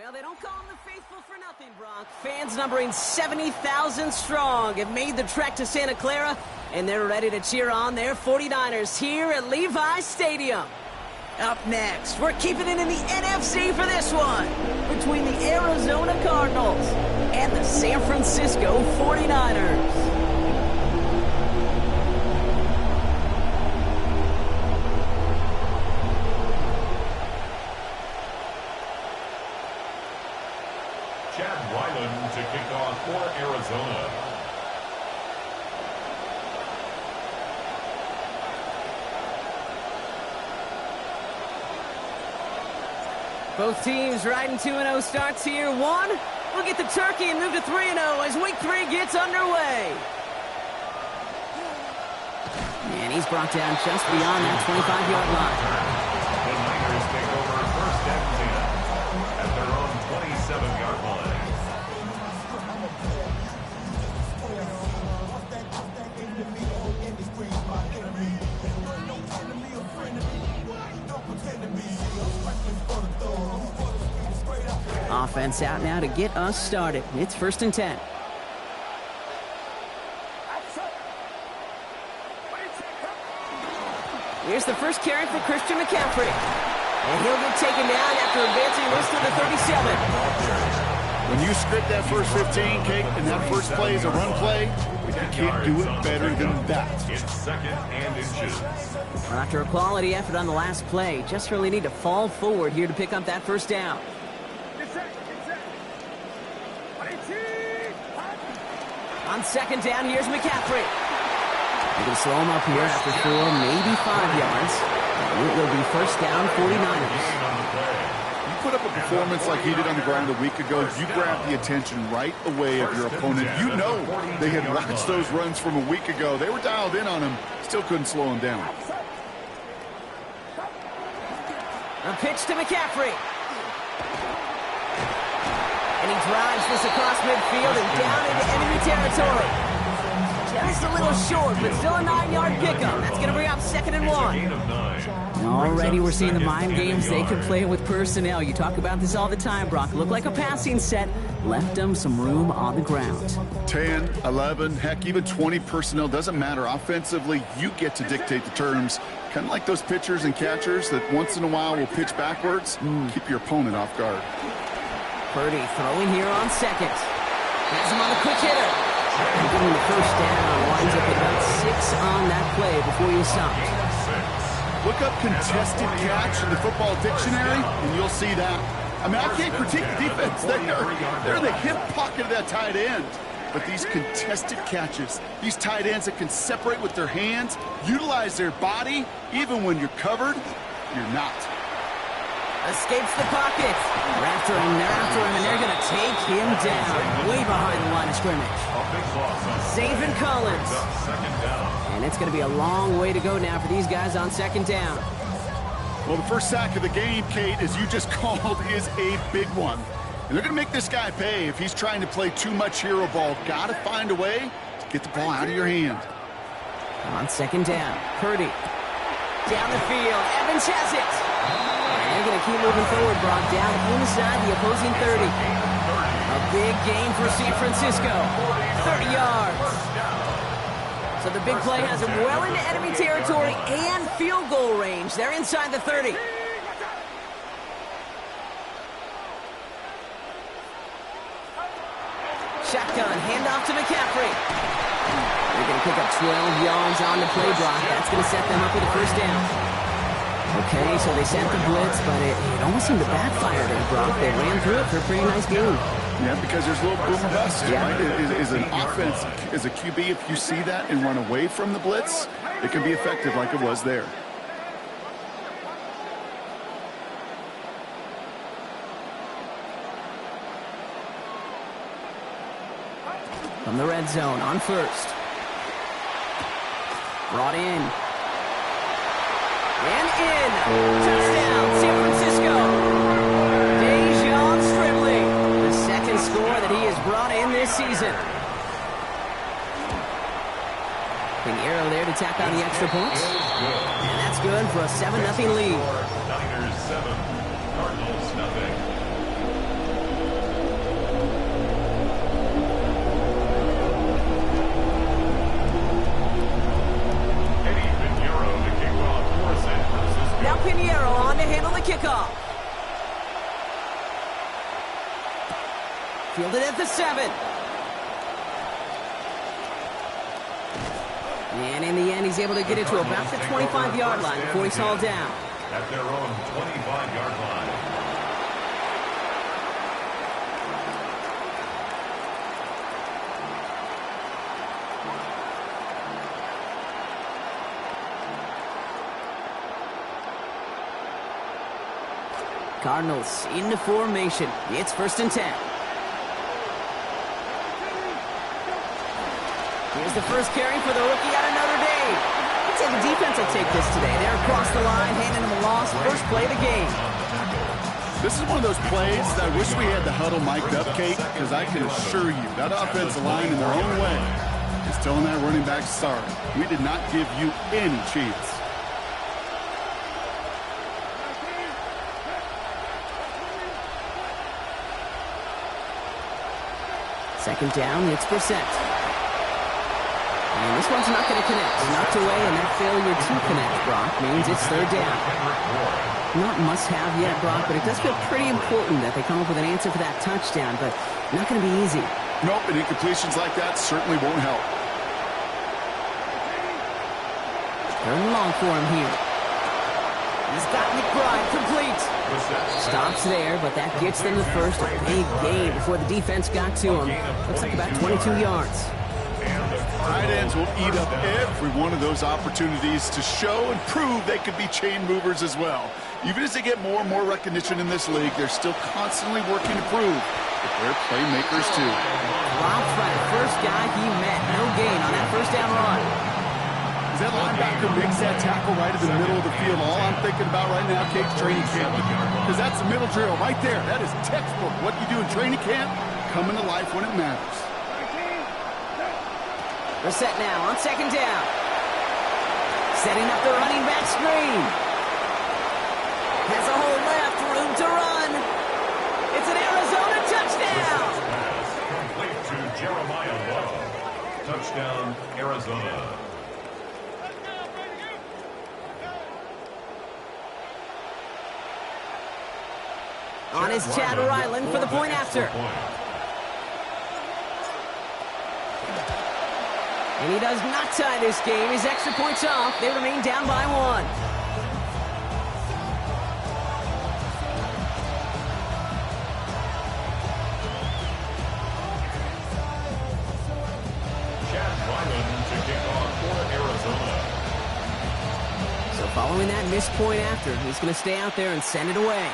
Well, they don't call them the faithful for nothing, Brock. Fans numbering 70,000 strong have made the trek to Santa Clara, and they're ready to cheer on their 49ers here at Levi's Stadium. Up next, we're keeping it in the NFC for this one, between the Arizona Cardinals and the San Francisco 49ers. To kick off for Arizona. Both teams riding 2-0 starts here. One, we'll get the turkey and move to 3-0 as week 3 gets underway. And he's brought down just beyond that 25-yard line. The Niners take over first and 10 at their own 27-yard line. Offense out now to get us started. It's 1st and 10. Here's the first carry for Christian McCaffrey. And he'll get taken down after advancing this to the 37. When you script that first 15, Kate, and that first play is a run play, you can't do it better than that. It's 2nd and inches. Well, after a quality effort on the last play, just really need to fall forward here to pick up that first down. On 2nd down, here's McCaffrey. You can slow him up here after 4, maybe 5 yards. It will be first down, 49ers. You put up a performance like he did on the ground a week ago, you grab the attention right away of your opponent. You know they had watched those runs from a week ago. They were dialed in on him, still couldn't slow him down. A pitch to McCaffrey. And he drives this across midfield and down into enemy territory. Just a little short, but still a 9-yard pickup. That's going to bring up 2nd and 1. Already we're seeing the mind games they can play with personnel. You talk about this all the time, Brock. Looked like a passing set. Left them some room on the ground. 10, 11, heck, even 20 personnel. Doesn't matter. Offensively, you get to dictate the terms. Kind of like those pitchers and catchers that once in a while will pitch backwards. Keep your opponent off guard. Purdy throwing here on 2nd. Has him on the quick hitter. And getting the first down. Winds up at about 6 on that play before you stop. Look up contested catch in the football dictionary, and you'll see that. I mean, I can't critique the defense. They're the hip pocket of that tight end. But these contested catches, these tight ends that can separate with their hands, utilize their body, even when you're covered, you're not. Escapes the pocket. They're after him, and they're going to take him down. Way behind the line of scrimmage. Zayvon Collins. And it's going to be a long way to go now for these guys on 2nd down. Well, the first sack of the game, Kate, as you just called, is a big one. And they're going to make this guy pay if he's trying to play too much hero ball. Got to find a way to get the ball out of your hand. On 2nd down, Purdy. Down the field, Evans has it. They're going to keep moving forward, Brock, down inside the opposing 30. A big game for San Francisco. 30 yards. So the big play has them well into enemy territory and field goal range. They're inside the 30. Shotgun, handoff to McCaffrey. They're going to pick up 12 yards on the play, Brock. That's going to set them up with a first down. Okay, so they sent the blitz, but it almost seemed to backfire there, Brock. They ran through it for a pretty nice game. Yeah, because there's a little boom or bust, right? Is an offense, as a QB, if you see that and run away from the blitz, it can be effective like it was there. From the red zone on 1st. Brought in. And in. Touchdown, San Francisco. Dejon Stribley, the 2nd score that he has brought in this season. An arrow there to tack on the extra point. And that's good for a 7-0 lead. Niners 7, Cardinals 0. off. Fielded at the 7. And in the end, he's able to get it to about the 25-yard line before he's hauled down. At their own 25-yard line. Cardinals into formation. It's 1st and 10. Here's the first carry for the rookie out of Notre Dame. I'd say the defense will take this today. They're across the line, handing him a loss. First play of the game. This is one of those plays that I wish we had the huddle mic'd up, Kate, because I can assure you that offensive line in their own way is telling that running back, sorry, we did not give you any chance. Second down, it's Brissett. And this one's not going to connect. Knocked away, and that failure to connect, Brock, means it's 3rd down. Not must-have yet, Brock, but it does feel pretty important that they come up with an answer for that touchdown, but not going to be easy. Nope, and incompletions like that certainly won't help. 3rd and long for him here. He's got McBride complete. Stops there, but that gets them the first. A big gain before the defense got to him. Looks like about 22 yards. Tight ends will eat up every one of those opportunities to show and prove they could be chain movers as well. Even as they get more and more recognition in this league, they're still constantly working to prove that they're playmakers too. Dropped by the first guy he met. No gain on that first down run. As that linebacker makes that tackle right in the middle of the field, all I'm thinking about right now, Kate's training camp. Because that's the middle drill right there. That is textbook. What you do in training camp, coming to life when it matters. They're set now on 2nd down. Setting up the running back screen. Has a hole left, room to run. It's an Arizona touchdown. Complete to Jeremiah Love. Touchdown, Arizona. On is Chad Ryland for the point after. And he does not tie this game. His extra points off. They remain down by 1. Chad Ryland to kick off for Arizona. So following that missed point after, he's going to stay out there and send it away.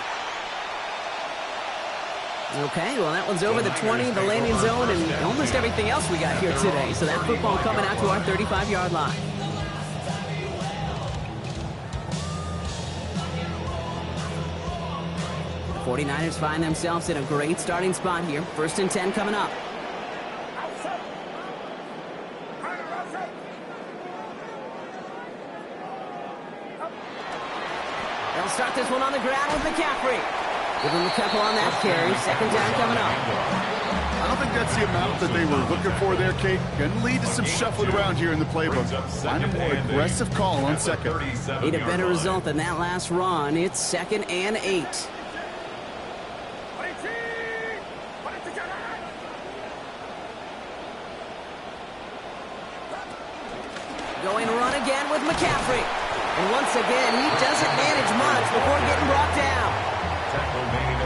Okay, well, that one's over the 20, the landing zone, and almost everything else we got here today. So that football coming out to our 35-yard line. The 49ers find themselves in a great starting spot here. 1st and 10 coming up. They'll start this one on the ground with McCaffrey. Give him a couple on that carry. 2nd down coming up. I don't think that's the amount that they were looking for there, Kate. Going to lead to some shuffling around here in the playbook. Find a more aggressive call on 2nd. Need a better result than that last run. It's 2nd and 8. Going run again with McCaffrey. And once again, he doesn't manage much before getting brought down.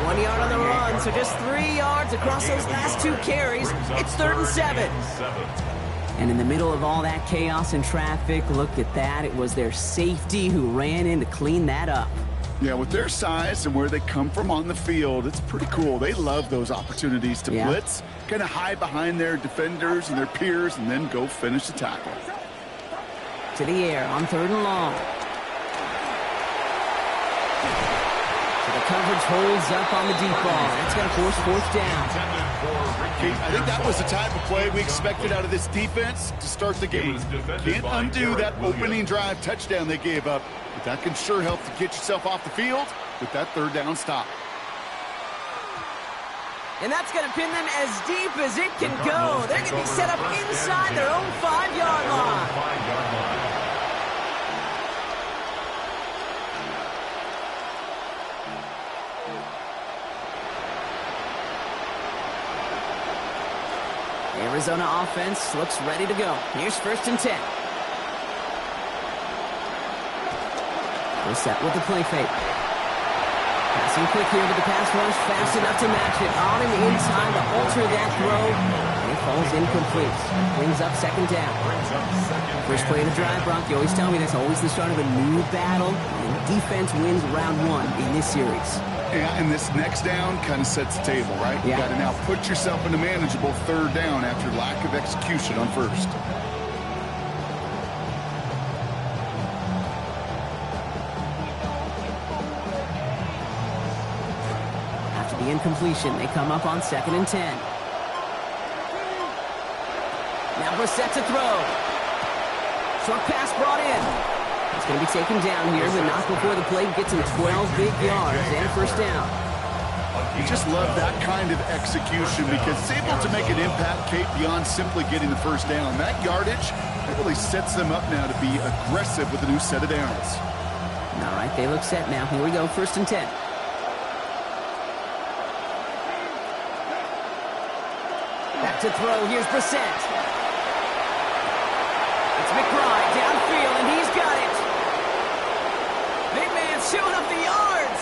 1 yard on the run, so just 3 yards across those last 2 carries. It's 3rd and 7. And in the middle of all that chaos and traffic, look at that. It was their safety who ran in to clean that up. Yeah, with their size and where they come from on the field, it's pretty cool. They love those opportunities to blitz, kind of hide behind their defenders and their peers, and then go finish the tackle. To the air on 3rd and long. Coverage holds up on the deep ball. That's going to force 4th down. I think that was the type of play we expected out of this defense to start the game. Can't undo that opening drive touchdown they gave up, but that can sure help to get yourself off the field with that 3rd down stop. And that's going to pin them as deep as it can go. They're going to be set up inside their own 5-yard line. Arizona offense looks ready to go. Here's 1st and 10. We're set with the play fake. Passing quick here with the pass rush, fast enough to match it. On and in time to alter that throw. And it falls incomplete. Brings up 2nd down. First play of the drive, Brock. You always tell me that's always the start of a new battle. And defense wins round 1 in this series. Yeah, and this next down kind of sets the table, right? Yeah. You got to now put yourself in a manageable 3rd down after lack of execution on 1st. After the incompletion, they come up on 2nd and 10. Now we're set to throw. Short pass brought in. It's going to be taken down here, but not before the play gets him 12 big yards and a 1st down. You just love that kind of execution because it's able to make an impact, Kate, beyond simply getting the 1st down. That yardage, it really sets them up now to be aggressive with a new set of downs. All right, they look set now. Here we go, 1st and 10. Back to throw. Here's Brissett. It's McBride downfield, and he's got it. Big man showing up the yards.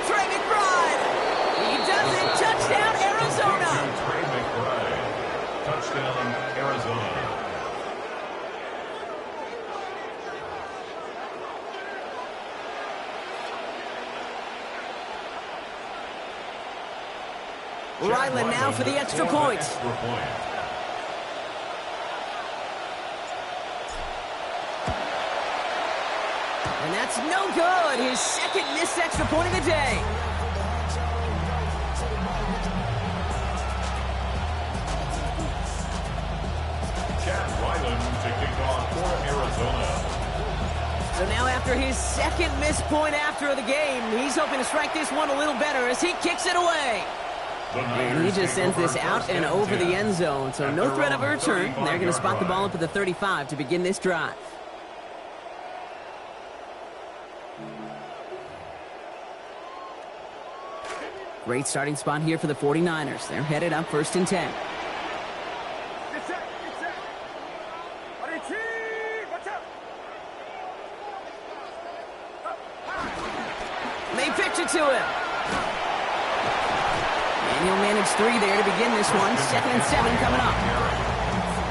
Trey McBride. He does it. Touchdown, Arizona. Trey McBride. Touchdown, Arizona. Ryland now for the extra point. And that's no good. His 2nd missed extra point of the day. Chad Ryland to kick off for Arizona. So now after his 2nd missed point after the game, he's hoping to strike this one a little better as he kicks it away. And he just sends this out and over the end zone, so no threat of a return. They're going to spot the ball up at the 35 to begin this drive. Great starting spot here for the 49ers. They're headed up 1st and 10. They pitch it to him. And he'll manage 3 there to begin this one. 2nd and 7 coming up.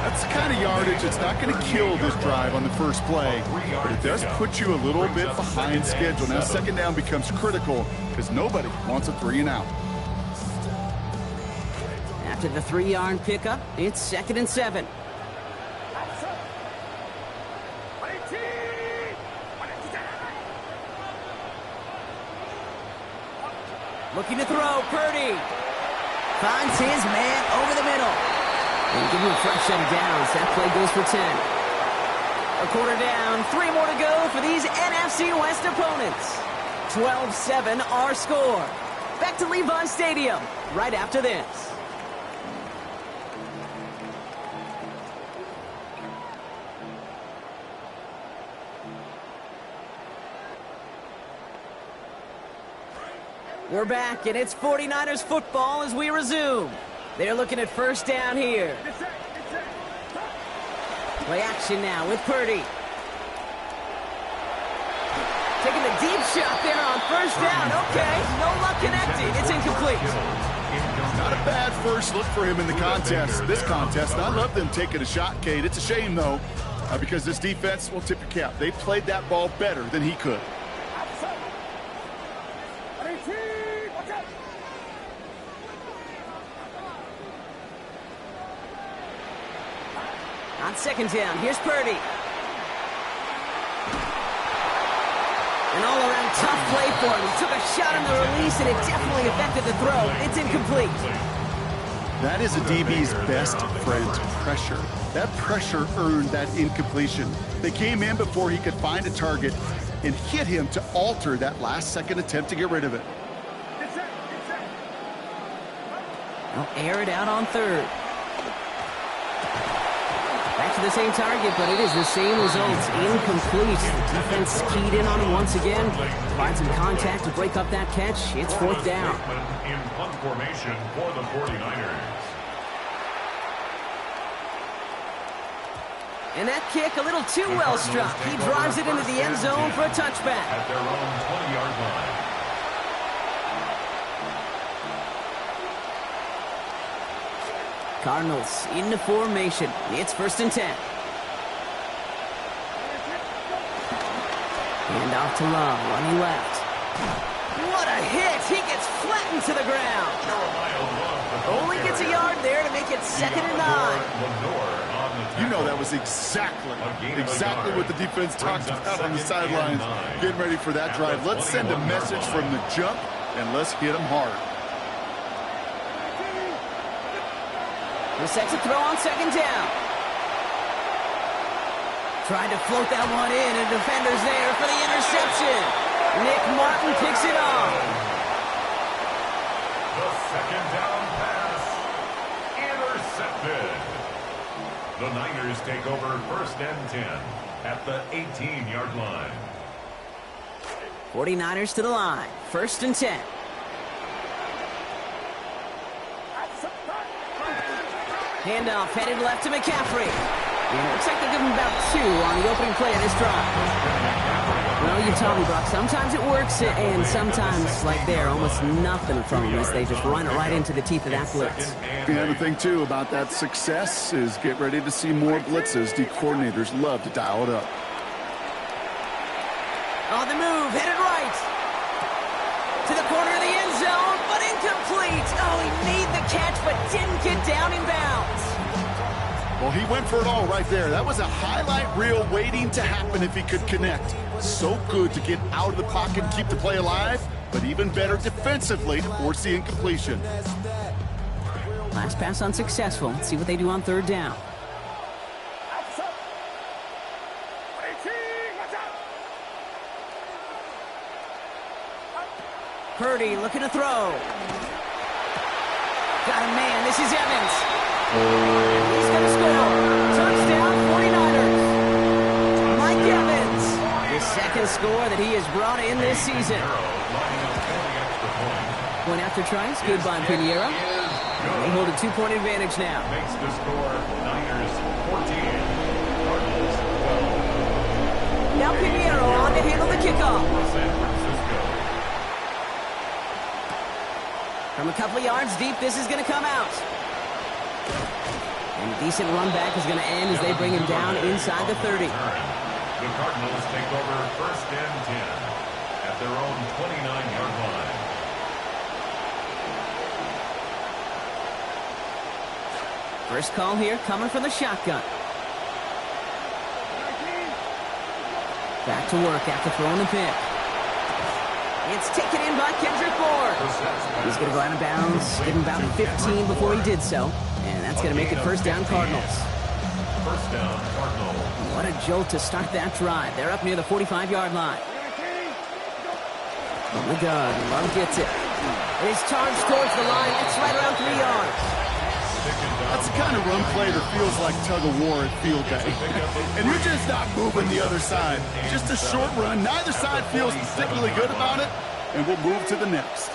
That's the kind of yardage that's not going to kill this drive on the 1st play, but it does put you a little bit behind schedule. Now 2nd down becomes critical because nobody wants a 3 and out. After the 3-yard pickup, it's 2nd and 7. Looking to throw, Purdy. Finds his man over the middle. And give him a fresh set of downs. That play goes for 10. A quarter down, 3 more to go for these NFC West opponents. 12-7 our score. Back to Levi Stadium right after this. We're back, and it's 49ers football as we resume. They're looking at 1st down here. Play action now with Purdy. Taking the deep shot there on 1st down. Okay, no luck connecting. It's incomplete. Not a bad first look for him in the contest. This contest, I love them taking a shot, Kate. It's a shame, though, because this defense will tip your cap. They played that ball better than he could. On 2nd down, here's Purdy. An all-around tough play for him. He took a shot on the release, and it definitely affected the throw. It's incomplete. That is a DB's best friend, pressure. That pressure earned that incompletion. They came in before he could find a target and hit him to alter that last-second attempt to get rid of it. They'll air it out on 3rd. Back to the same target, but it is the same results. Incomplete. The defense keyed in on him once again. Provide some contact to break up that catch. It's 4th down. In punt formation for the 49ers. And that kick a little too well struck. He drives it into the end zone for a touchback. At their own 20-yard line. Cardinals into formation. It's 1st and 10. Hand off to Love, running left. What a hit! He gets flattened to the ground. Only gets a yard there to make it 2nd and 9. You know that was exactly what the defense talked about on the sidelines. Getting ready for that drive. Let's send a message from the jump, and let's hit them hard. We're set to throw on 2nd down. Tried to float that one in, and defender's there for the interception. Nick Martin picks it off. The 2nd down pass. Intercepted. The Niners take over 1st and 10 at the 18-yard line. 49ers to the line. 1st and 10. Handoff headed left to McCaffrey. And it looks like they'll give him about 2 on the opening play of this drive. Well, you tell me, Brock, sometimes it works, and sometimes, like there, almost nothing from them as they just run it right into the teeth of that blitz. The other thing, too, about that success is get ready to see more blitzes. The coordinators love to dial it up. On the move, headed right. To the corner of the end zone, but incomplete. Oh, he made the catch, but didn't get down in bounds. Well, he went for it all right there. That was a highlight reel waiting to happen if he could connect. So good to get out of the pocket and keep the play alive, but even better defensively to force the incompletion. Last pass unsuccessful. Let's see what they do on 3rd down. Purdy looking to throw. Got a man. This is Evans. He's going to score. Touchdown, 49ers. Mike Evans. The 2nd score that he has brought in this season. Point after tries. Good by Pinheiro. They hold a 2-point advantage now. Makes the score Niners 14. Cardinals 12. Now Pinheiro on to handle the kickoff. San Francisco. From a couple of yards deep, this is going to come out. And a decent run back is going to end as they bring him down inside the 30. The Cardinals take over 1st and 10 at their own 29-yard line. First call here coming from the shotgun. Back to work after throwing the pick. It's taken in by Kendrick Bourne. He's going to go out of bounds, give him about 15 before he did so. And that's going to make it 1st down Cardinals. 1st down Cardinals. What a jolt to start that drive. They're up near the 45-yard line. On the gun, Love gets it. It's charged towards the line. It's right around 3 yards. That's the kind of run play that feels like tug-of-war at field day. And you're just not moving the other side. Just a short run. Neither side feels particularly good about it, and we'll move to the next.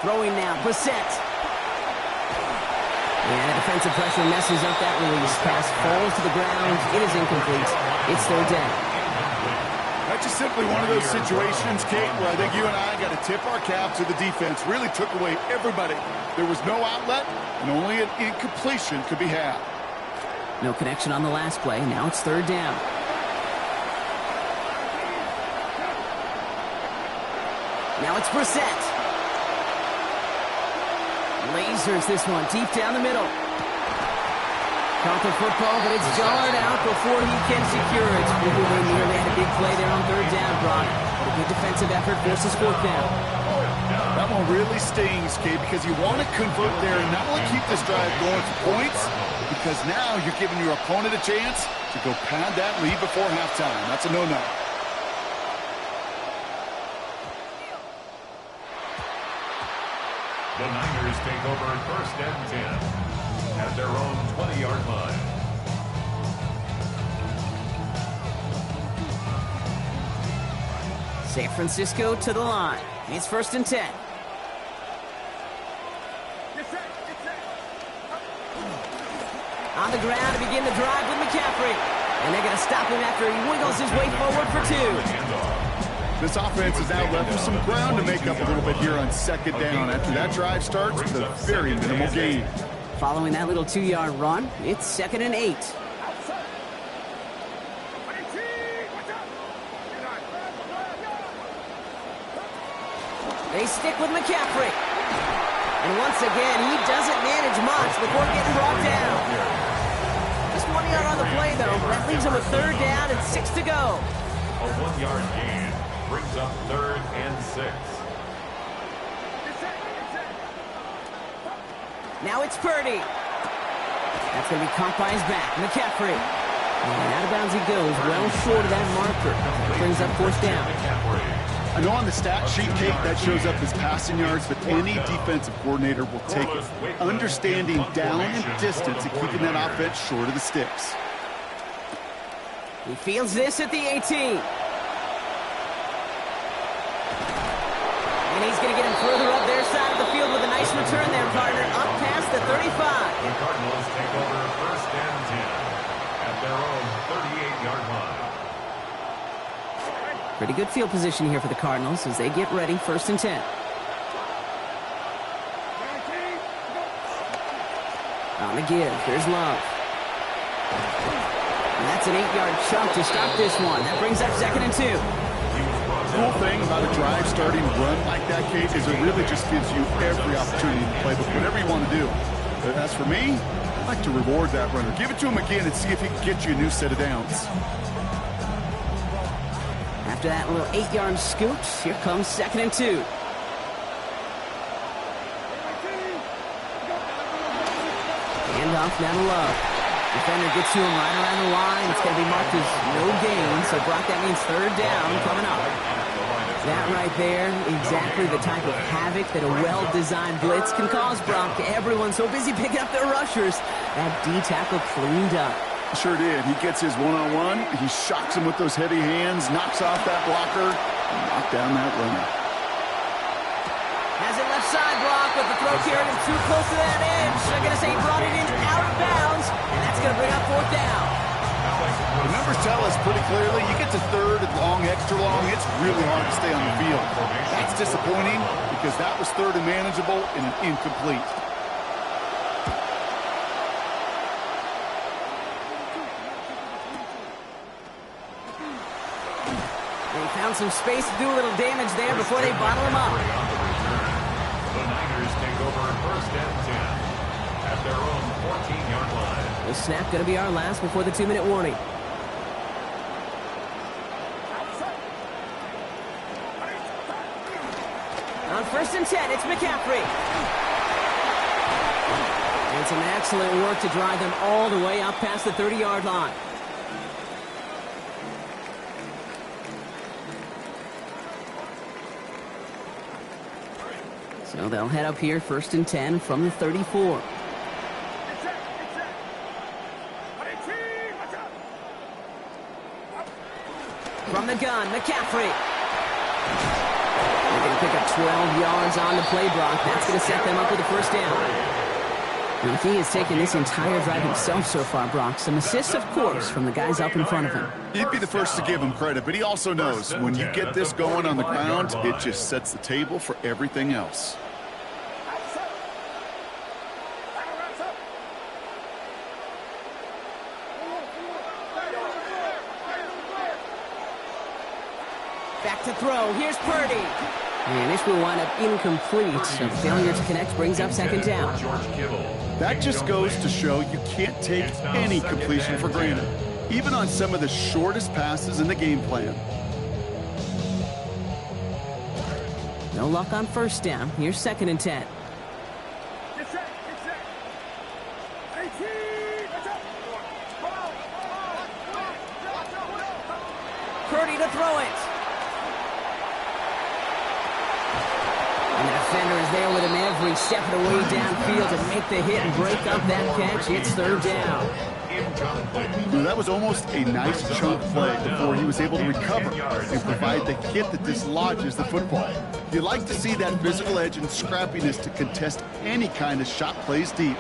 Throwing now, Brissett. Yeah, defensive pressure messes up that release. Pass falls to the ground. It is incomplete. It's 3rd down. That's just simply one of those situations, Kate, where I think you and I got to tip our cap to the defense. Really took away everybody. There was no outlet, and only an incompletion could be had. No connection on the last play. Now it's 3rd down. Now it's Brissett. Lasers this one deep down the middle. Caught the football, but it's jarred out before he can secure it. They nearly had a big play there on 3rd down, Brock. But a good defensive effort forces 4th down. That one really stings, Kate, because you want to convert there and not only keep this drive going for points, because now you're giving your opponent a chance to go pad that lead before halftime. That's a no-no. The Niners take over 1st and 10 at their own 20-yard line. San Francisco to the line. It's 1st and 10. On the ground to begin the drive with McCaffrey. And they're going to stop him after he wiggles his way forward for 2. This offense is now left with some ground to make up a little bit here on second down after that drive starts with a very minimal gain. Following that little 2-yard run, it's 2nd and 8. They stick with McCaffrey. And once again, he doesn't manage much before getting brought down. Just 1 yard on the play, though. That leaves him with 3rd down and 6 to go. A 1-yard gain brings up 3rd and 6. Now it's Purdy. That's going to be caught by his back. McCaffrey. And out of bounds he goes, well short of that marker. Brings up 4th down. I know on the stat sheet, Kate, that shows up as passing yards, but any defensive coordinator will take it. Understanding down and distance and keeping that offense short of the sticks. He fields this at the 18. And he's going to get him further up their side of the field with a nice return there, partner, up past the 35. The Cardinals take over 1st and 10 at their own 38-yard line. Pretty good field position here for the Cardinals as they get ready, 1st and 10. On the give, here's Love. And that's an 8-yard chunk to stop this one. That brings up 2nd and 2. The cool thing about a drive starting run like that, Kate, is it really just gives you every opportunity to play with whatever you want to do. But as for me, I like to reward that runner. Give it to him again and see if he can get you a new set of downs. After that little 8-yard scoot, here comes 2nd and 2. Hand off now to Love. Defender gets to him right around the line. It's going to be marked as no gain. So, Brock, that means 3rd down coming up. That right there, exactly the type of havoc that a well-designed blitz can cause, Brock. Everyone's so busy picking up their rushers. That D-tackle cleaned up. Sure did. He gets his one-on-one. He shocks him with those heavy hands, knocks off that blocker, and knocks down that runner. Has it left side, Brock, but the throw carried him too close to that edge. They're going to say he brought it in out of bounds, and that's going to bring up 4th down. The numbers tell us pretty clearly, you get to 3rd and long, extra long, it's really hard to stay on the field. That's disappointing because that was 3rd and manageable and an incomplete. They found some space to do a little damage there before they bottle him up. The Niners take over 1st and 10 at their own 14-yard line. The snap going to be our last before the 2-minute warning. On 1st and 10, it's McCaffrey. And some excellent work to drive them all the way up past the 30-yard line. So they'll head up here, 1st and 10 from the 34. From the gun, McCaffrey. They're going to pick up 12 yards on the play, Brock. That's going to set them up with a 1st down. And he has taken this entire drive himself so far, Brock. Some assists, of course, from the guys up in front of him. He'd be the first to give him credit, but he also knows when you get this going on the ground, it just sets the table for everything else. Back to throw. Here's Purdy. And this will wind up incomplete. So failure to connect brings up 2nd down. That just goes to show you can't take any completion for granted, even on some of the shortest passes in the game plan. No luck on 1st down. Here's 2nd and 10. Purdy to throw it. And the defender is there with him every step of the way downfield to make the hit and break up that catch. It's 3rd down. That was almost a nice chunk play before he was able to recover and provide the hit that dislodges the football. You like to see that physical edge and scrappiness to contest any kind of shot plays deep.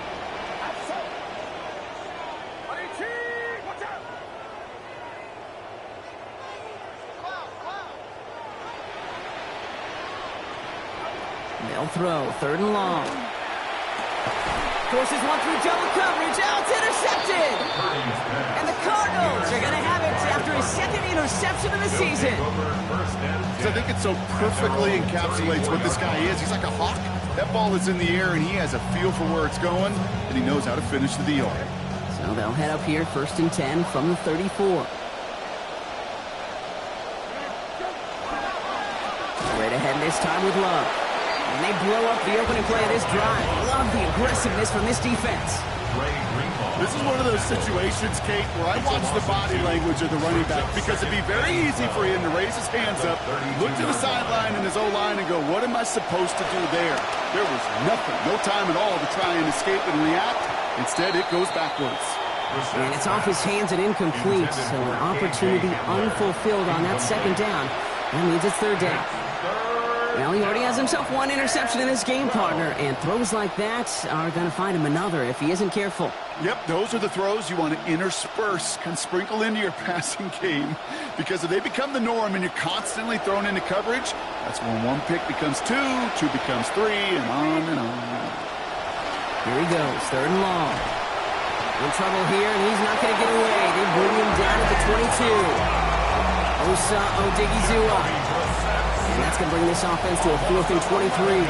They'll throw, 3rd and long. Forces one through double coverage. Oh, it's intercepted! And the Cardinals are going to have it after his 2nd interception of the season. I think it so perfectly encapsulates what this guy is. He's like a hawk. That ball is in the air, and he has a feel for where it's going, and he knows how to finish the deal. So they'll head up here, 1st and 10 from the 34. Straight ahead this time with Love. And they blow up the opening play of this drive. Love the aggressiveness from this defense. This is one of those situations, Kate, where I watch the body language of the running back because it'd be very easy for him to raise his hands up, look to the sideline and his O-line and go, what am I supposed to do there? There was nothing, no time at all to try and escape and react. Instead, it goes backwards. And it's off his hands and incomplete, so an opportunity unfulfilled on that 2nd down. That means it's 3rd down. Well, he already has himself 1 interception in this game, partner, and throws like that are going to find him another if he isn't careful. Yep, those are the throws you want to intersperse, can sprinkle into your passing game, because if they become the norm and you're constantly thrown into coverage, that's when 1 pick becomes 2, 2 becomes 3, and on and on. Here he goes, 3rd and long. In trouble here, and he's not going to get away. They bring him down at the 22. Osa Odigizua. And that's going to bring this offense to a 4th and 23.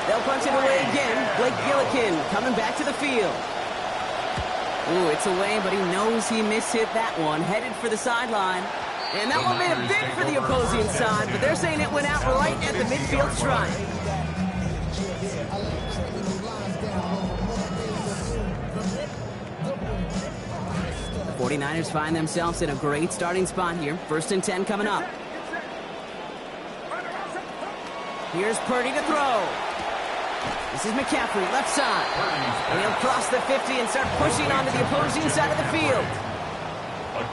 They'll punch it away again. Blake Gillikin coming back to the field. Ooh, it's away, but he knows he mishit that one. Headed for the sideline. And that one made a big for the opposing side, but they're saying it went out right at the midfield stripe. The 49ers find themselves in a great starting spot here. 1st and 10 coming up. Here's Purdy to throw. This is McCaffrey, left side. And he'll cross the 50 and start pushing onto the opposing side of the field.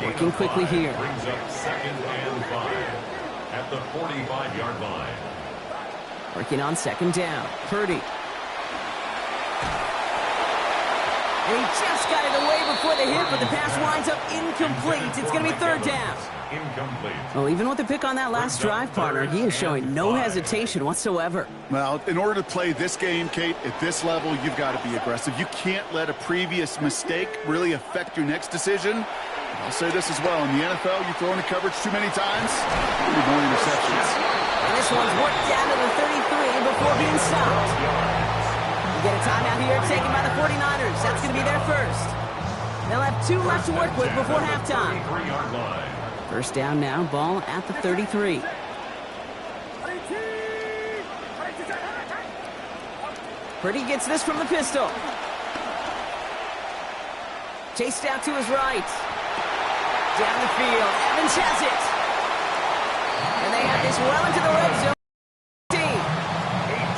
Working quickly here. Brings up 2nd and 5 at the 45-yard line. Working on 2nd down. Purdy. And he just got it away before the hit, but the pass winds up incomplete. It's going to be 3rd down. Incomplete. Well, even with the pick on that last drive, partner, he is showing no hesitation whatsoever. Well, in order to play this game, Kate, at this level, you've got to be aggressive. You can't let a previous mistake really affect your next decision. I'll say this as well. In the NFL, you throw into coverage too many times, you need more interceptions. And this one's worked down to the 33 before being stopped. We get a timeout here taken by the 49ers. That's going to be their first. They'll have 2 left to work with before halftime. 3-yard line. 1st down now, ball at the 33. Purdy gets this from the pistol. Chased out to his right. Down the field, Evans has it. And they have this well into the red zone.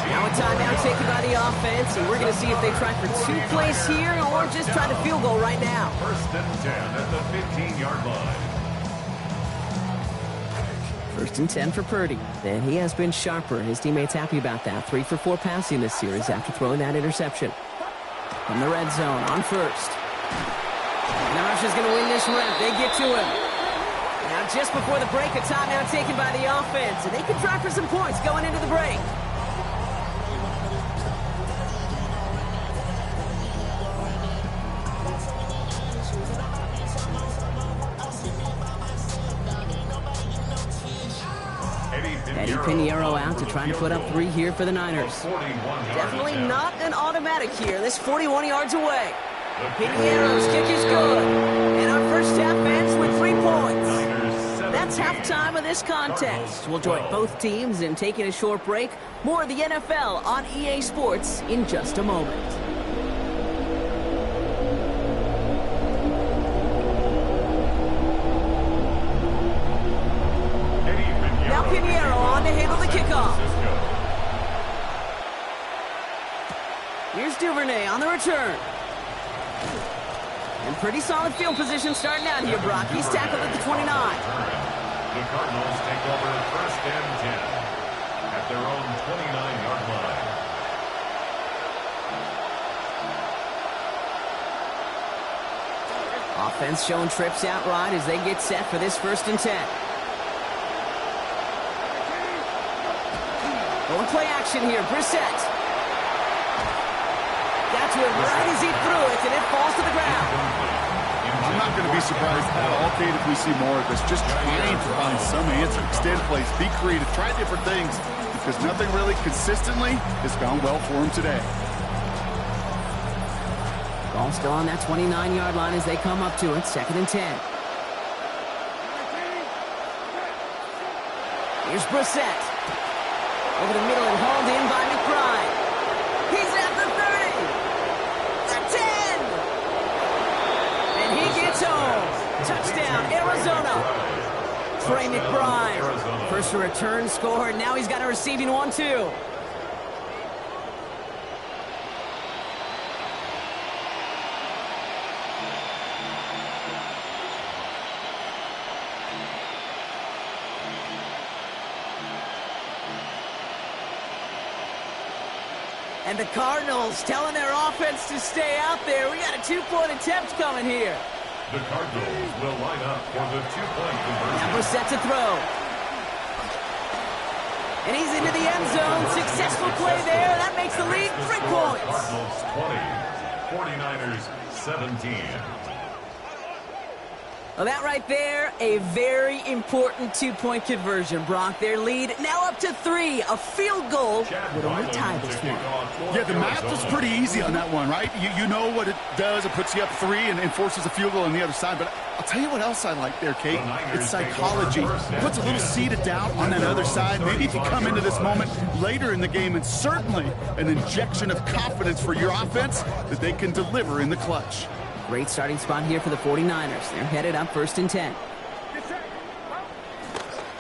Now a timeout taken by the offense, and we're going to see if they try for 2 plays here or just try to field goal right now. 1st and 10 at the 15-yard line. 1st and 10 for Purdy. And he has been sharper. His teammates happy about that. 3 for 4 passing this series after throwing that interception. From the red zone on 1st. Nash is going to win this rep. They get to him. Now just before the break, a timeout taken by the offense. And they can try for some points going into the break. Eddie Pinheiro out to try to put up 3 here for the Niners. Definitely not an automatic here. This 41 yards away. Pinheiro's kick is good. And our first half ends with 3 points. That's halftime of this contest. We'll join both teams in taking a short break. More of the NFL on EA Sports in just a moment. Now Pinheiro on to handle the kickoff. Here's Duvernay on the return. And pretty solid field position starting out here, Brock. He's tackled at the 29. The Cardinals take over 1st and 10 at their own 29-yard line. Offense showing trips out right as they get set for this 1st and 10. Going play action here. Brissett. Got to it right as he threw it, and it falls to the ground. I'm not going to be surprised at all, Kate, if we see more of this. Just trying to find some answer. Extend plays, be creative, try different things, because nothing really consistently has gone well for him today. Ball still on that 29-yard line as they come up to it. 2nd and 10. Here's Brissett. Over the middle and hauled in by McBride. He's at the 30. The 10. And he gets home. Touchdown, Arizona. Trey McBride. First return score. Now he's got a receiving one, too. And the Cardinals telling their offense to stay out there. We got a 2-point attempt coming here. The Cardinals will line up for the 2-point conversion. Now Brissett to throw. And he's into the end zone. Successful play there. That makes the lead 3 points. Cardinals 20, 49ers 17. Well, that right there, a very important 2-point conversion, Brock. Their lead now up to 3. A field goal would only tie this one. Yeah, the math was pretty easy on that one, right? You know what it does. It puts you up 3 and forces a field goal on the other side. But I'll tell you what else I like there, Kate. It's psychology. It puts a little seed of doubt on that other side. Maybe if you come into this moment later in the game, and certainly an injection of confidence for your offense that they can deliver in the clutch. Great starting spot here for the 49ers. They're headed up 1st and 10.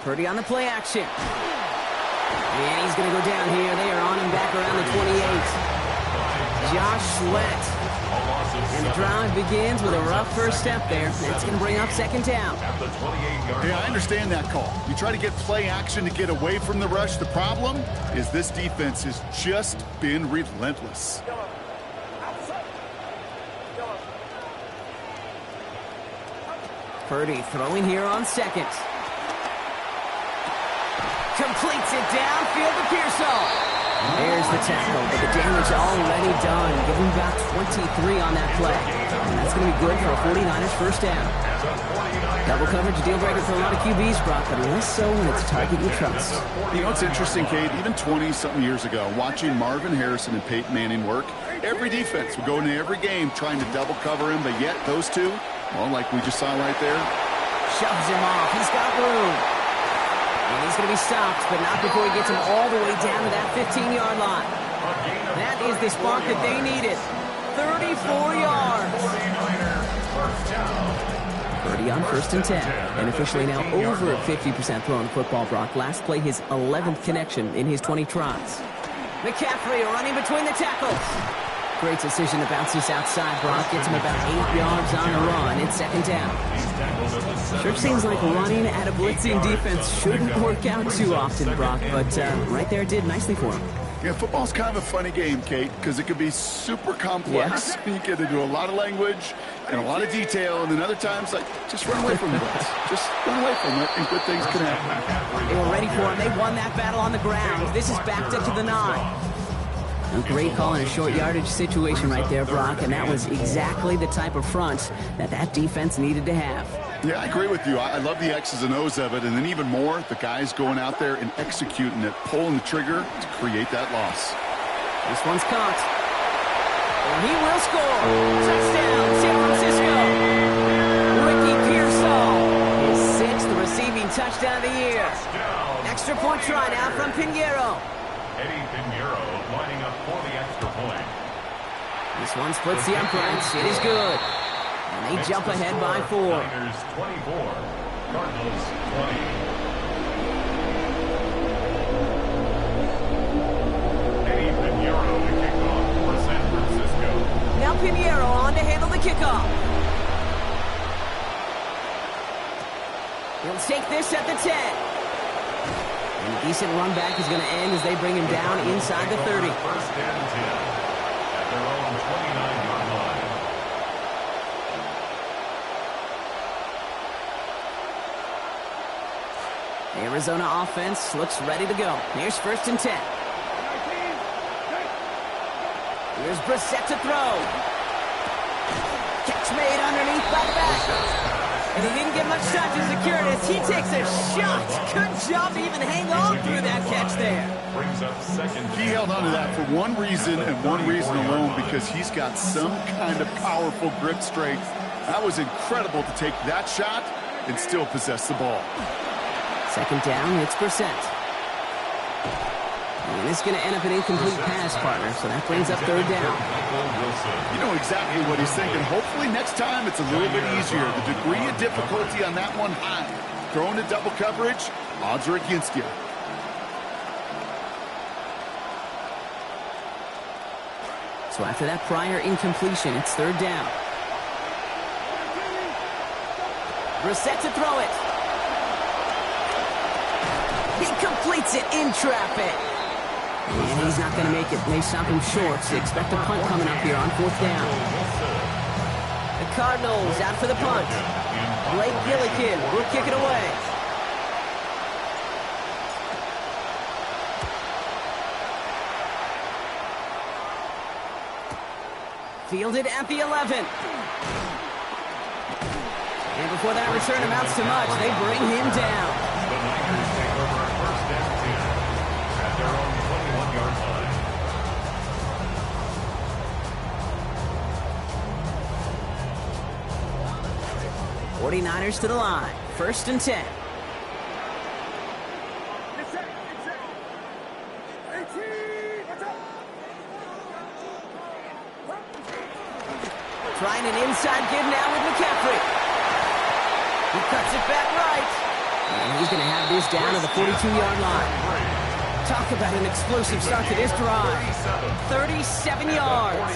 Purdy on the play action. And he's going to go down here. They are on him back around the 28. Josh Sweat. And the drive begins with a rough first step there. That's going to bring up 2nd down. Yeah, I understand that call. You try to get play action to get away from the rush. The problem is this defense has just been relentless. Purdy throwing here on 2nd. Completes it downfield to Pearsall. There's the tackle, but the damage already done. Give him about 23 on that play. And that's going to be good for a 49ers 1st down. Double coverage, deal breaker for a lot of QBs, Brock, but less so when it's a target you trust. You know, it's interesting, Kate, even 20-something years ago, watching Marvin Harrison and Peyton Manning work, every defense would go into every game trying to double cover him, but yet those two, well, like we just saw right there. Shoves him off. He's got room. And he's going to be stopped, but not before he gets him all the way down to that 15-yard line. That is the spark that they needed. 34 yards. 30 on 1st and 10. And officially now over 50% throwing the football, Brock. Last play, his 11th connection in his 20 tries. McCaffrey running between the tackles. Great decision to bounce this outside, Brock. Gets him about 8 yards on the run. It's 2nd down. Sure seems like running at a blitzing defense shouldn't work out too often, Brock, but right there it did nicely for him. Yeah, football's kind of a funny game, Kate, because it can be super complex. Yeah. You get into a lot of language and a lot of detail, and then other times, like, just run away from the blitz. Just run away from it, and good things can happen. They were ready for him. They won that battle on the ground. This is backed up to the 9. A great call in a short yardage situation right there, Brock, and that was exactly the type of front that defense needed to have. Yeah, I agree with you. I love the X's and O's of it, and then even more, the guys going out there and executing it, pulling the trigger to create that loss. This one's caught. And he will score. Touchdown, San Francisco. Ricky Pearsall, his 6th receiving touchdown of the year. Extra point try now from Pinheiro. Eddie Pinheiro lining up for the extra point. This one splits the uprights. It is good. And they jump ahead by 4. Niners 24, Cardinals 20. Eddie Pinheiro to kick off for San Francisco. Now Pinheiro on to handle the kickoff. He'll take this at the 10. And a decent run back is going to end as they bring him down inside the 30. 1st and 10 at their own 29-yard line. Arizona offense looks ready to go. Here's 1st and 10. Here's Brissett to throw. Catch made underneath by the back. And he didn't get much time to secure it as he takes a shot. Good job to even hang on through that catch there. Brings up 2nd. He held on to that for one reason and one reason alone, because he's got some kind of powerful grip strength. That was incredible to take that shot and still possess the ball. 2nd down, it's Brissett. And it's going to end up an incomplete pass, partner, so that brings up 3rd down. You know exactly what he's thinking. Hopefully next time it's a little bit easier. The degree of difficulty on that one high. Throwing to double coverage, odds are against you. So after that prior incompletion, it's 3rd down. Brissett to throw it. He completes it in traffic. And he's not going to make it. They stop him short, so expect a punt coming up here on 4th down. The Cardinals out for the punt. Blake Gillikin will kick it away. Fielded at the 11. And before that return amounts to much, they bring him down. The Niners take over 1st and 10 at their own 21-yard line. 49ers to the line. 1st and 10. Trying an inside give now with McCaffrey. He cuts it back right. And he's going to have this down to the 42-yard line. Talk about an explosive start to this drive. 37 yards.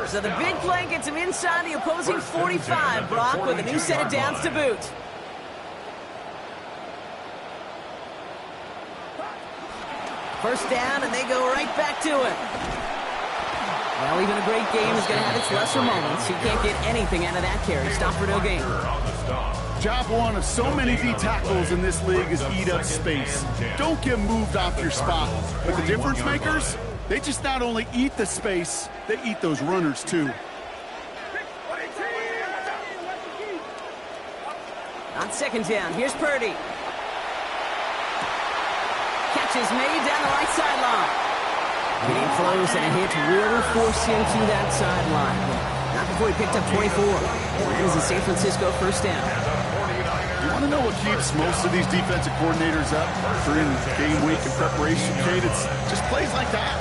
So the big play gets him inside the opposing 45, Brock, with a new set of downs to boot. First down, and they go right back to it. Well, even a great game is going to have its lesser moments. He can't get anything out of that carry. Stop for no gain. Job one of so many D tackles in this league is eat up space. Don't get moved off your spot. But the difference makers, they just not only eat the space, they eat those runners too. On 2nd down, here's Purdy. Catch is made down the right sideline. Getting close, and a hit really forced him to that sideline. Not before he picked up 24. It is a San Francisco 1st down. You want to know what keeps most of these defensive coordinators up during game week and preparation, Kate? It's just plays like that.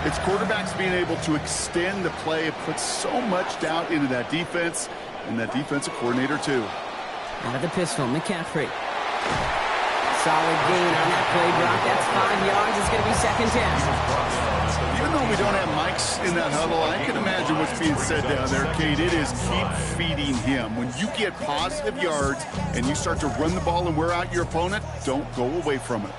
It's quarterbacks being able to extend the play. It puts so much doubt into that defense and that defensive coordinator too. Out of the pistol, McCaffrey. Solid gain on that play, Brock. That's 5 yards. It's going to be 2nd down. Even though we don't have mics in that huddle, I can imagine what's being said down there, Kate. It is keep feeding him. When you get positive yards and you start to run the ball and wear out your opponent, don't go away from it.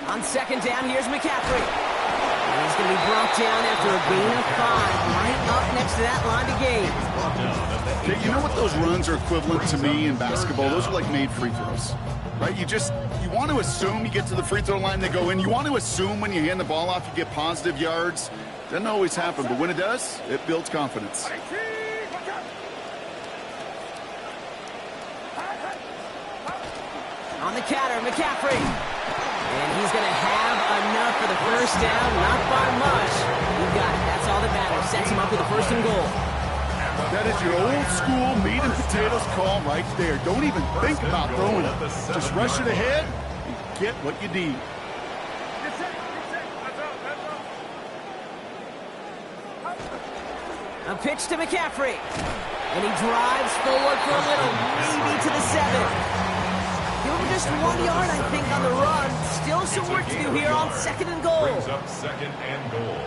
On 2nd down, here's McCaffrey. And he's going to be brought down after a gain of 5, right up next to that line to gain. Okay, you know what those runs are equivalent to me in basketball? Those are like made free throws, right? You want to assume you get to the free throw line, they go in. You want to assume when you hand the ball off, you get positive yards. Doesn't always happen, but when it does, it builds confidence. On the counter, McCaffrey. And he's going to have enough for the 1st down, not by much. You got it. That's all that matters. Sets him up with a 1st and goal. That is your old school meat and potatoes call right there. Don't even think about throwing it. Just rush it ahead and get what you need. A pitch to McCaffrey. And he drives forward for a little, maybe to the 7. Give him just 1 yard, I think, on the run. Still some work to do here on 2nd and goal. Brings up 2nd and goal.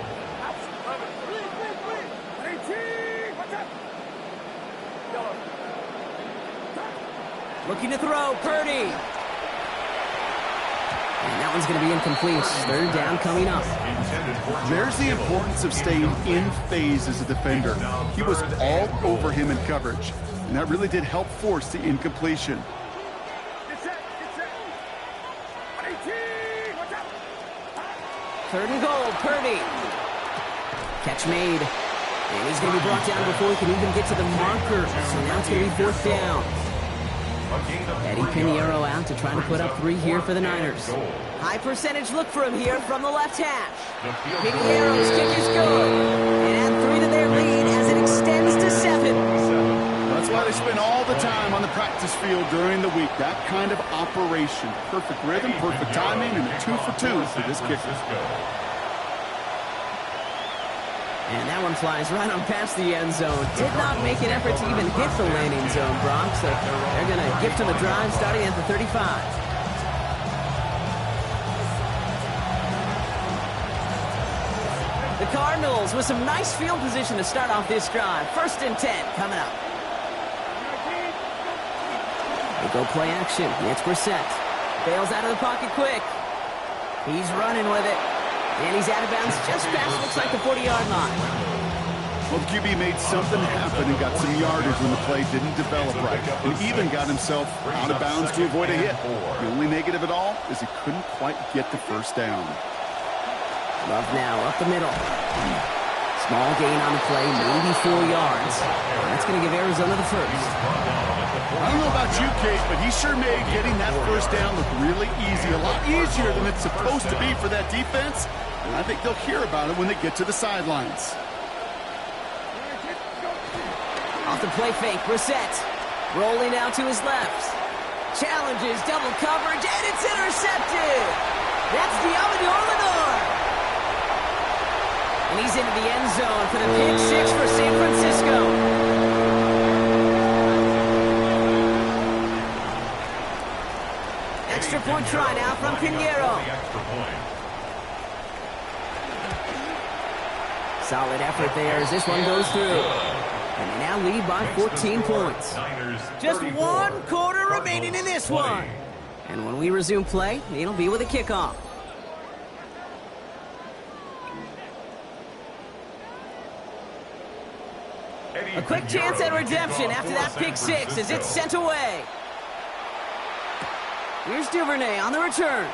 Looking to throw, Purdy. And that one's going to be incomplete. Third down coming up. There's the importance of staying in phase as a defender. He was all over him in coverage, and that really did help force the incompletion. Third and goal, Purdy. Catch made. And he's going to be brought down before he can even get to the marker. So now it's going to be fourth down. Eddie Pinheiro out to try to put up 3 here for the Niners. High percentage look for him here from the left hash. Pinheiro's kick is good. And add 3 to their lead as it extends to 7. That's why they spend all the time on the practice field during the week. That kind of operation. Perfect rhythm, perfect timing, and a 2 for 2 for this kicker. And that one flies right on past the end zone. Did not make an effort to even hit the landing zone, Brock. So they're going to gift him a drive starting at the 35. The Cardinals with some nice field position to start off this drive. 1st and 10 coming up. They go play action. It's Brissett. Bails out of the pocket quick. He's running with it. And he's out of bounds just past, looks like, the 40-yard line. Well, the QB made something happen and got some yardage when the play didn't develop right. And even got himself out of bounds to avoid a hit. The only negative at all is he couldn't quite get the first down. Love now, up the middle. Small gain on the play, maybe 4 yards. That's going to give Arizona the first. I don't know about you, Kate, but he sure made getting that first down look really easy. A lot easier than it's supposed to be for that defense. And I think they'll hear about it when they get to the sidelines. Off the play fake, Brissett. Rolling out to his left. Challenges, double coverage, and it's intercepted. That's Diamador Lenore. And he's into the end zone for the pick 6 for San Francisco. Extra point try now from Pinheiro. Solid effort there as this one goes through. And they now lead by 14 points. Just 1 quarter remaining in this one. And when we resume play, it'll be with a kickoff. A quick chance at redemption after that pick 6 as it's sent away. Here's Duvernay on the return.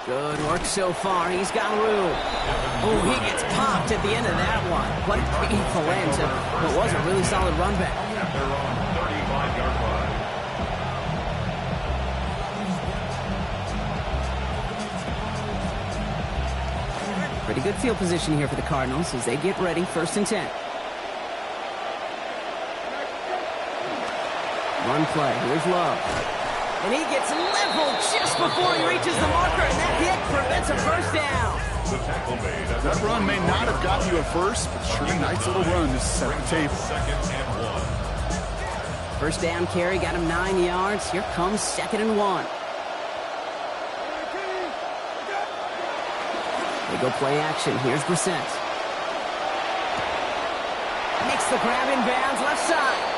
Good work so far. He's got room. Oh, he gets popped at the end of that one. What a painful end to what was a really solid run back. At their own 35-yard line. Pretty good field position here for the Cardinals as they get ready. 1st and 10. Run play. Here's Love. And he gets leveled just before he reaches the marker, and that hit prevents a first down. That run may not have gotten you a first, but sure a nice little run to set the table. 2nd and 1. First down carry got him 9 yards. Here comes 2nd and 1. They go play action. Here's Brissett. Makes the grab in bounds, left side.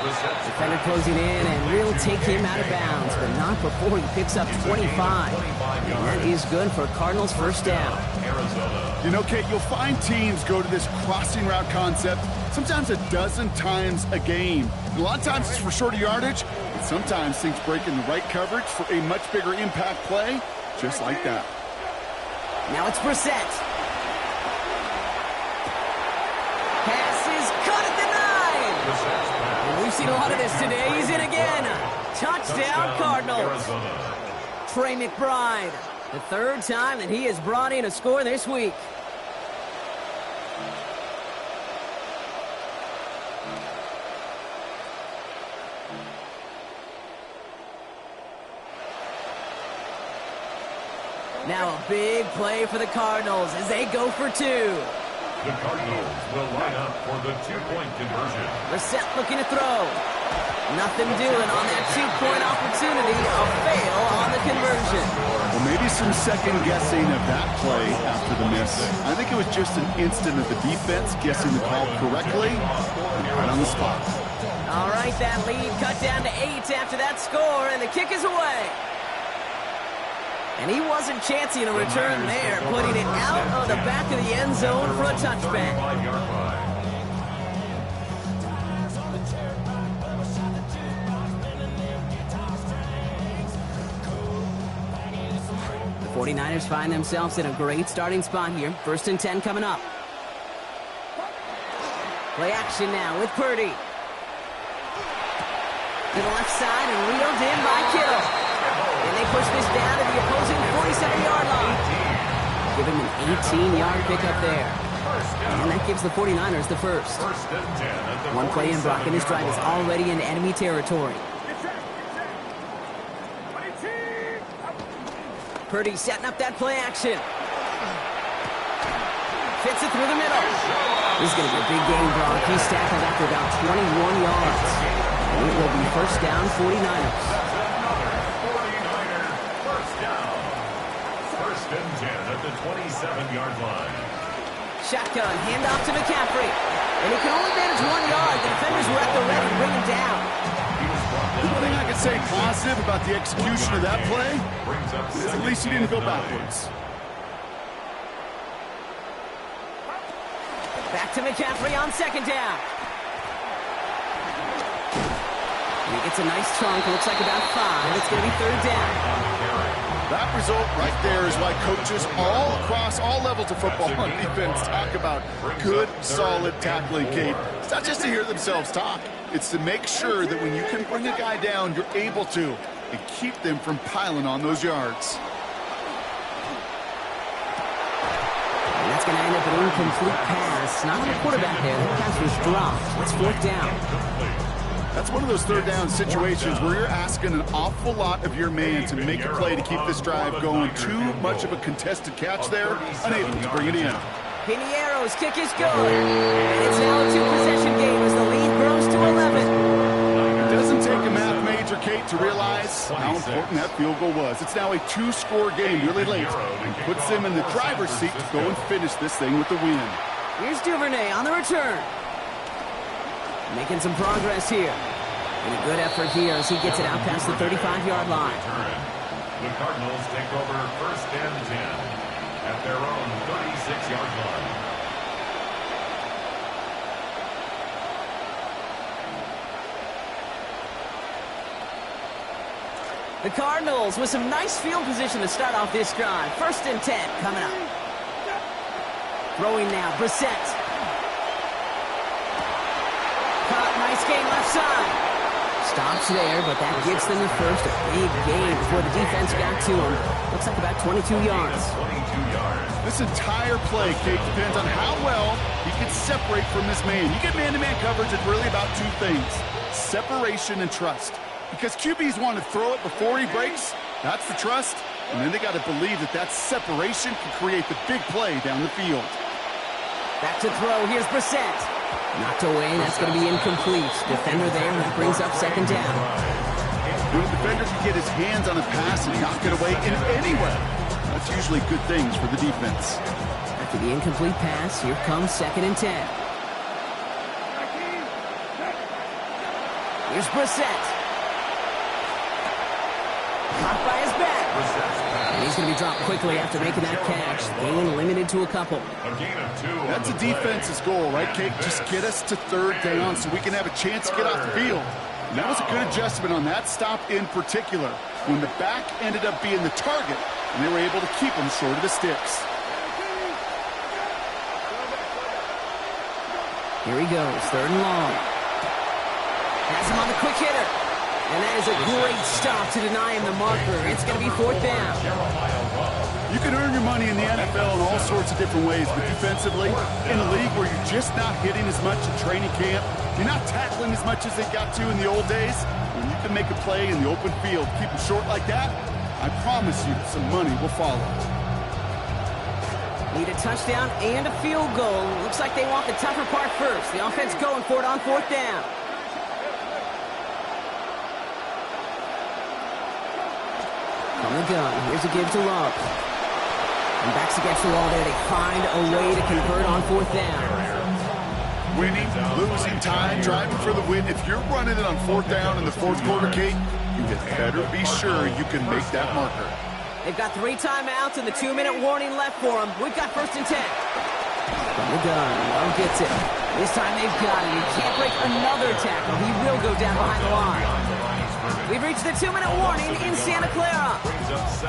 Defender closing in, and will take him out of bounds, but not before he picks up 25. And that is good for Cardinals' first down. You know, Kate, you'll find teams go to this crossing route concept sometimes a dozen times a game. And a lot of times it's for shorter yardage, but sometimes things break in the right coverage for a much bigger impact play, just like that. Now it's Brissett. Pass is caught at the 9. And we've seen a lot of this today. He's in again. Touchdown, Cardinals. Trey McBride, the 3rd time that he has brought in a score this week. Now a big play for the Cardinals as they go for 2. The Cardinals will line up for the 2-point conversion. Brissett looking to throw. Nothing doing on that 2-point opportunity. A fail on the conversion. Well, maybe some second guessing of that play after the miss. I think it was just an instant of the defense guessing the call correctly and right on the spot. All right, that lead cut down to 8 after that score, and the kick is away. And he wasn't chancing a return there, putting it out of the back of the end zone for a touchback. 5-yard line. The 49ers find themselves in a great starting spot here. 1st and 10 coming up. Play action now with Purdy. To the left side and reeled in by Kittle. And they push this down to the opposing 47-yard line. Give him an 18-yard pickup there. And that gives the 49ers the first. One play in, Brock, and this drive is already in enemy territory. Purdy setting up that play action. Fits it through the middle. This is going to be a big game, Brock. He's tackled after about 21 yards. And it will be first down, 49ers. First down. 1st and 10 at the 27-yard line. Shotgun, handoff to McCaffrey. And he can only manage 1 yard. The defenders were at the ready to bring him down. The only thing I can say positive about the execution of that play is at least he didn't go backwards. Back to McCaffrey on 2nd down. And he gets a nice chunk. Looks like about 5. It's going to be 3rd down. That result right there is why coaches all across all levels of football and defense talk about good, solid tackling, Kate. It's not just to hear themselves talk. It's to make sure that when you can bring a guy down, you're able to, and keep them from piling on those yards. And that's going to end up an incomplete pass. Not on the quarterback there. The pass was dropped. It's 4th down. That's one of those 3rd down situations where you're asking an awful lot of your man to make a play to keep this drive going. Too much of a contested catch there, unable to bring it in. Piniero's kick is good. And it's now a 2-possession game as the lead grows to 11. It doesn't take a math major, Kate, to realize how important that field goal was. It's now a 2-score game really late and puts them in the driver's seat to go and finish this thing with the win. Here's Duvernay on the return. Making some progress here. And a good effort here as he gets it out past the 35-yard line. The Cardinals take over 1st and 10 at their own 36-yard line. The Cardinals with some nice field position to start off this drive. 1st and 10 coming up. Throwing now, Brissett. Nice game left side. Stops there, but that gets them the first. A big game before the defense got to him. Looks like about 22 yards. 22 yards. This entire play, Kate, depends on how well he can separate from this man. You get man-to-man coverage, it's really about 2 things. Separation and trust. Because QBs want to throw it before he breaks. That's the trust. And then they got to believe that that separation can create the big play down the field. Back to throw. Here's Brissett. Knocked away. That's going to be incomplete. Defender there. That brings up 2nd down. When a defender can get his hands on a pass and knock it away in any way, that's usually good things for the defense. After the incomplete pass, here comes 2nd and 10. Here's Brissett. Caught by his back. And he's going to be dropped quickly after making that catch. Gain limited to a couple. A gain of 2. That's a defense's goal, right, Kate? Just get us to 3rd down so we can have a chance to get off the field. And that was a good adjustment on that stop in particular, when the back ended up being the target, and they were able to keep him short of the sticks. Here he goes, 3rd and long. Has him on the quick hitter. And that is a great stop to deny him the marker. It's going to be 4th down. You can earn your money in the NFL in all sorts of different ways, but defensively, in a league where you're just not hitting as much in training camp, you're not tackling as much as they got to in the old days, when you can make a play in the open field, keep them short like that, I promise you some money will follow. Need a touchdown and a field goal. Looks like they want the tougher part first. The offense going for it on 4th down. From the gun, here's a give to Love. And backs against the wall there. They find a way to convert on 4th down. Winning, losing time, driving for the win. If you're running it on 4th down in the 4th quarter, Kate, you had better be sure you can make that marker. They've got 3 timeouts and the 2-minute warning left for them. We've got 1st and 10. From the gun, Love gets it. This time they've got it. He can't break another tackle. He will go down behind the line. We've reached the 2-minute warning in Santa Clara.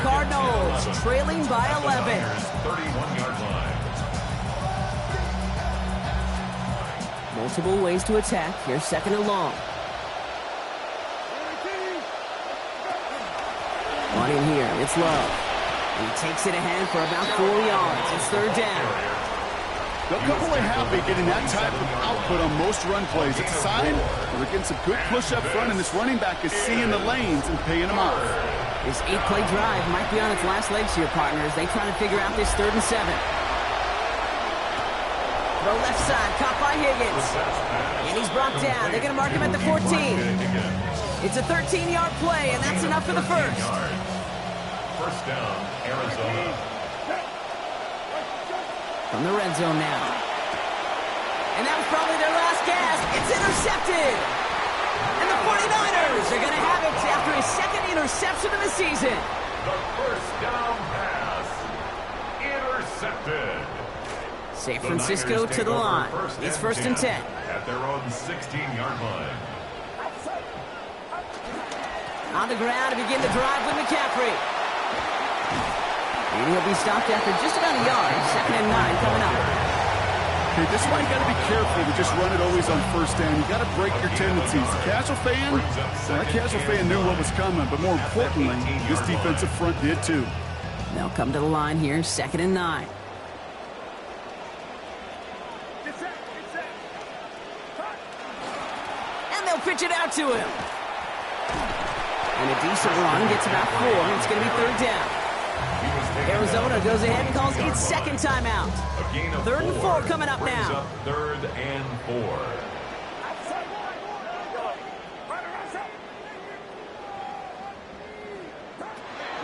Cardinals trailing by 11. 31-yard line. Multiple ways to attack. Here's 2nd and long. On in here, it's Love. He takes it ahead for about 4 yards. It's 3rd down. They'll come away happy getting that type of output on most run plays. It's a sign that they're getting some good push up front, and this running back is seeing the lanes and paying them off. This 8-play drive might be on its last legs here, partners. They try to figure out this 3rd and 7. Throw left side, caught by Higgins. And he's brought down. They're going to mark him at the 14. It's a 13-yard play, and that's enough for the first. 1st down, Arizona. From the red zone now. And that was probably their last gasp. It's intercepted. And the 49ers are going to have it after his 2nd interception of the season. The 1st down pass. Intercepted. San Francisco to the line. It's 1st and 10. At their own 16-yard line. On the ground to begin the drive with McCaffrey. And he'll be stopped after just about a yard. 2nd and 9 coming up. Okay, this is why you got to be careful to just run it always on 1st down. You got to break your tendencies. The casual fan, that casual fan knew what was coming, but more importantly, this defensive front did too. They'll come to the line here, 2nd and 9. And they'll pitch it out to him. And a decent run gets about 4. It's going to be 3rd down. Arizona goes ahead and calls its 2nd timeout. 3rd and 4 coming up now. 3rd and 4.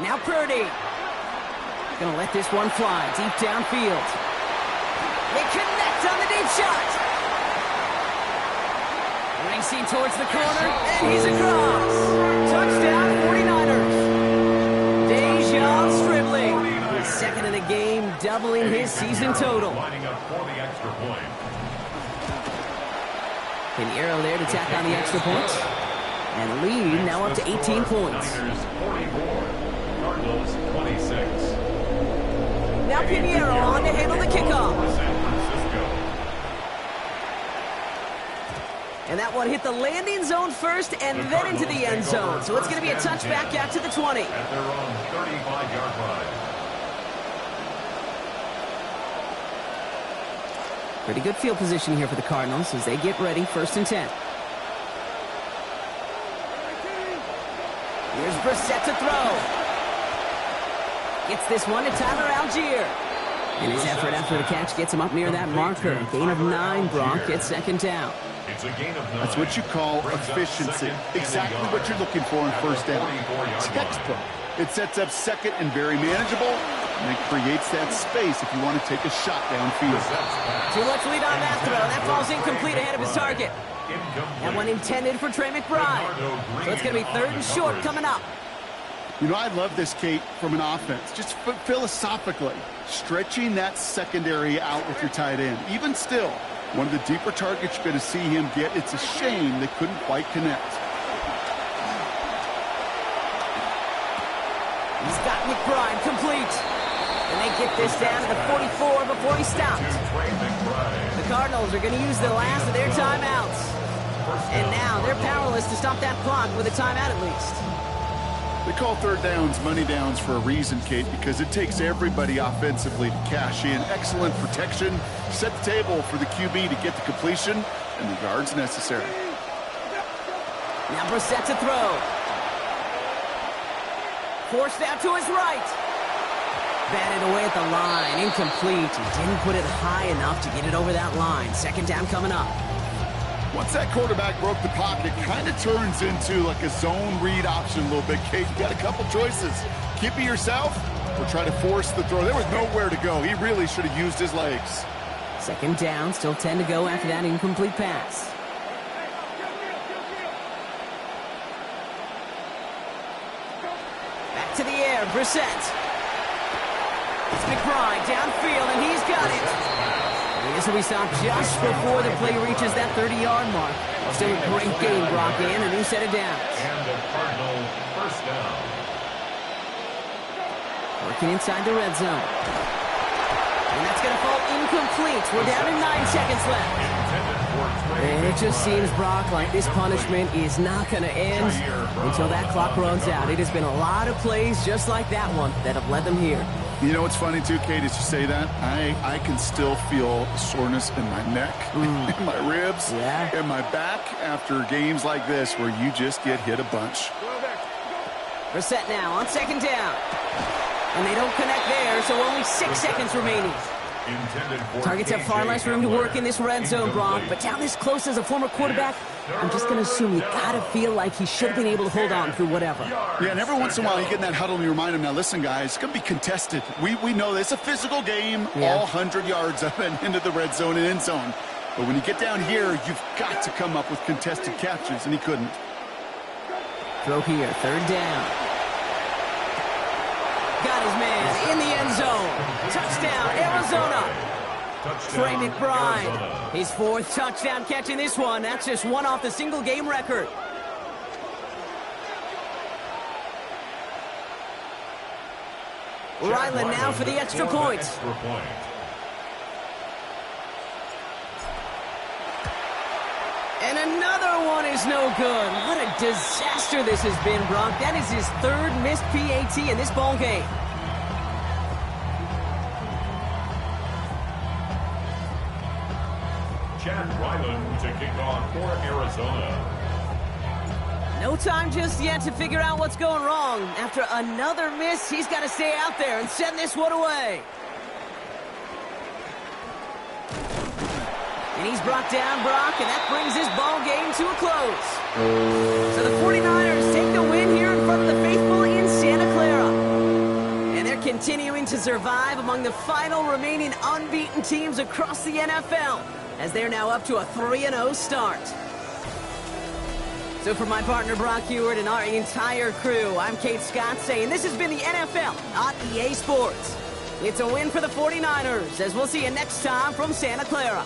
Now Purdy. Gonna let this one fly deep downfield. They connect on the deep shot. Racing towards the corner, and he's across. Touchdown 49ers. Deja Stribling. His 2nd in the game, doubling his season total. Lining up for the extra point. Pinheiro there to tack on the extra point. And the lead now up to 18 points. Niners 44, Cardinals 26. Now Pinheiro on to handle the kickoff. San Francisco. And that one hit the landing zone first and then into the end zone. So it's going to be a touchback out to the 20. At their own 35-yard line. Pretty good field position here for the Cardinals as they get ready, 1st and 10. Here's Brissett to throw. Gets this one to Tyler Algier. And his effort after the catch gets him up near that marker. Gain of 9, Bronk gets 2nd down. It's a gain of 9. That's what you call efficiency. Exactly what you're looking for on 1st down. Textbook. It sets up 2nd and very manageable, and it creates that space if you want to take a shot downfield. Too much lead on that throw. That ball's incomplete ahead of his target. That one intended for Trey McBride. So it's going to be 3rd and short coming up. You know, I love this, Kate, from an offense. Just philosophically, stretching that secondary out with your tight end. Even still, one of the deeper targets you're going to see him get. It's a shame they couldn't quite connect. He's got McBride complete. And they get this down to the 44 before he stopped. The Cardinals are going to use the last of their timeouts. And now they're powerless to stop that clock with a timeout at least. They call 3rd downs money downs for a reason, Kate, because it takes everybody offensively to cash in. Excellent protection, set the table for the QB to get the completion and the yards necessary. Now Brissett to throw. Forced out to his right. Batted away at the line, incomplete. He didn't put it high enough to get it over that line. 2nd down coming up. Once that quarterback broke the pocket, it kind of turns into like a zone read option a little bit, Kate. You got a couple choices. Keep it yourself or try to force the throw. There was nowhere to go. He really should have used his legs. 2nd down, still 10 to go after that incomplete pass. Back to the air. there, Brissett. It's McBride downfield, and he's got it. And this will be stopped just before the play reaches that 30-yard mark. Still a great game, Brock, and a new set of downs. And the Cardinal first down. Working inside the red zone. And that's going to fall incomplete. We're down to 9 seconds left. And it just seems, Brock, like this punishment is not going to end until that clock runs out. It has been a lot of plays just like that one that have led them here. You know what's funny, too, Kate, as you say that? I can still feel soreness in my neck, in my ribs, in my back after games like this where you just get hit a bunch. Brissett now on second down. And they don't connect there, so only 6 seconds remaining. Targets have far less room to work in this red zone, Brock, but down this close as a former quarterback, I'm just going to assume you got to feel like he should have been able to hold on through whatever. Yeah, and every once in a while you get in that huddle and you remind him, now listen, guys, it's going to be contested. We know this. It's a physical game, all 100 yards up and into the red zone and end zone. But when you get down here, you've got to come up with contested catches, and he couldn't. Throw here, third down. Got his man in the end zone. Touchdown, Arizona. Trey McBride, his 4th touchdown catch in this one. That's just one off the single-game record. Ryland now for the extra point. And another one is no good. What a disaster this has been, Brock. That is his 3rd missed PAT in this ball game. Chad Ryland to kick off for Arizona. No time just yet to figure out what's going wrong. After another miss, he's got to stay out there and send this one away. And he's brought down, Brock, and that brings this ball game to a close. So the 49ers take the win here in front of the faithful in Santa Clara. And they're continuing to survive among the final remaining unbeaten teams across the NFL, as they're now up to a 3-0 start. So for my partner Brock Hewitt and our entire crew, I'm Kate Scott saying this has been the NFL, not EA Sports. It's a win for the 49ers, as we'll see you next time from Santa Clara.